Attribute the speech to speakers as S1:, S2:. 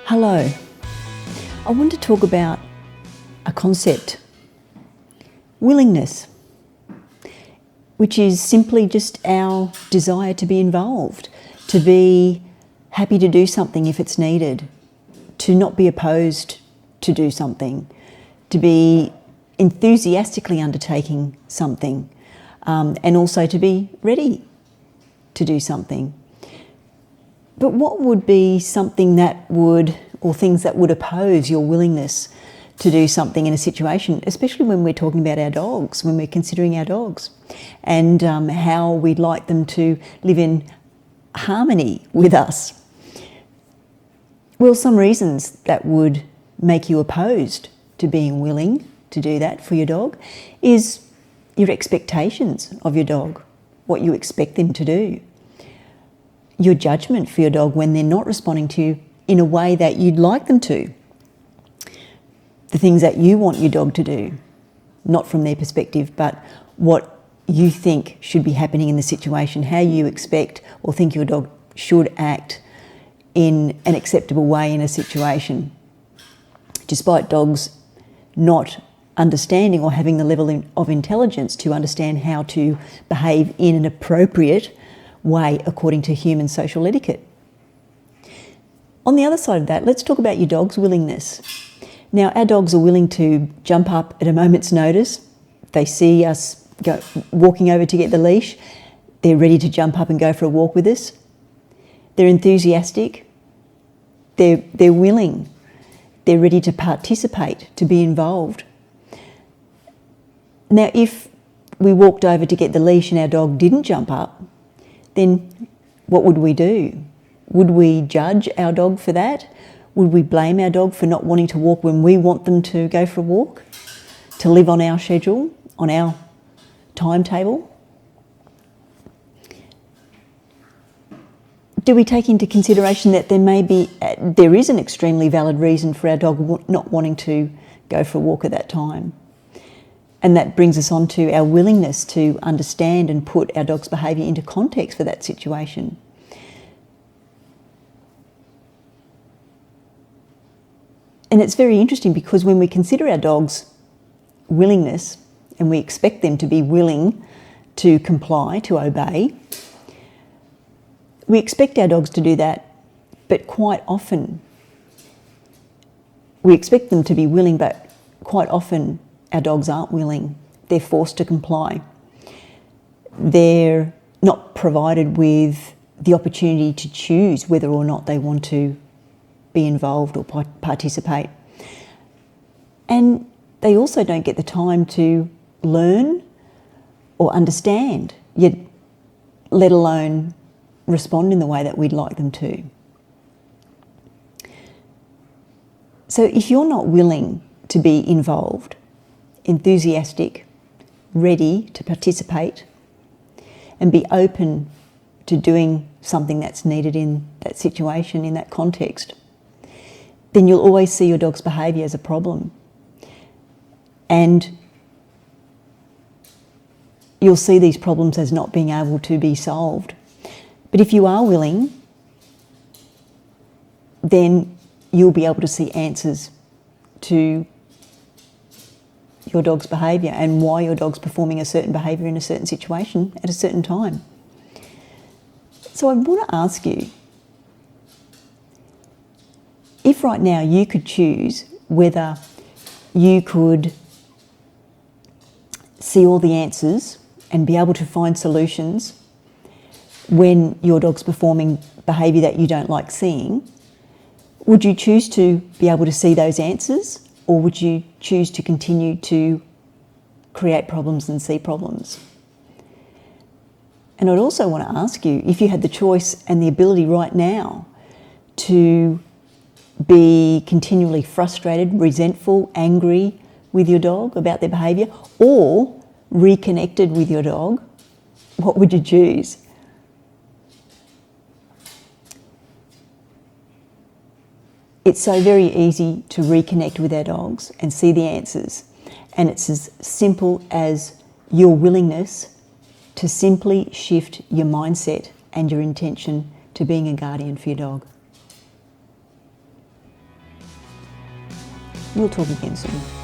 S1: Hello. I want to talk about a concept, willingness, which is simply just our desire to be involved, to be happy to do something if it's needed, to not be opposed to do something, to be enthusiastically undertaking something, and also to be ready to do something. But what would be something that would, or things that would oppose your willingness to do something in a situation, especially when we're talking about our dogs, when we're considering our dogs, and how we'd like them to live in harmony with us? Well, some reasons that would make you opposed to being willing to do that for your dog is your expectations of your dog, what you expect them to do, your judgment for your dog when they're not responding to you in a way that you'd like them to, the things that you want your dog to do, not from their perspective, but what you think should be happening in the situation, how you expect or think your dog should act in an acceptable way in a situation, despite dogs not understanding or having the level of intelligence to understand how to behave in an appropriate way according to human social etiquette. On the other side of that, let's talk about your dog's willingness. Now, our dogs are willing to jump up at a moment's notice. They see us walking over to get the leash. They're ready to jump up and go for a walk with us. They're enthusiastic. They're willing. They're ready to participate, to be involved. Now, if we walked over to get the leash and our dog didn't jump up, then what would we do? Would we judge our dog for that? Would we blame our dog for not wanting to walk when we want them to go for a walk, to live on our schedule, on our timetable? Do we take into consideration that there is an extremely valid reason for our dog not wanting to go for a walk at that time? And that brings us on to our willingness to understand and put our dog's behaviour into context for that situation. And it's very interesting because when we consider our dog's willingness and we expect them to be willing to comply, to obey, we expect our dogs to do that, but quite often we expect them to be willing, but quite often our dogs aren't willing. They're forced to comply. They're not provided with the opportunity to choose whether or not they want to be involved or participate. And they also don't get the time to learn or understand, yet let alone respond in the way that we'd like them to. So if you're not willing to be involved, enthusiastic, ready to participate, and be open to doing something that's needed in that situation, in that context, then you'll always see your dog's behaviour as a problem. And you'll see these problems as not being able to be solved. But if you are willing, then you'll be able to see answers to your dog's behaviour and why your dog's performing a certain behaviour in a certain situation at a certain time. So I want to ask you, if right now you could choose whether you could see all the answers and be able to find solutions when your dog's performing behaviour that you don't like seeing, would you choose to be able to see those answers, or would you choose to continue to create problems and see problems? And I'd also want to ask you, if you had the choice and the ability right now to be continually frustrated, resentful, angry with your dog about their behaviour, or reconnected with your dog, what would you choose? It's so very easy to reconnect with our dogs and see the answers. And it's as simple as your willingness to simply shift your mindset and your intention to being a guardian for your dog. We'll talk again soon.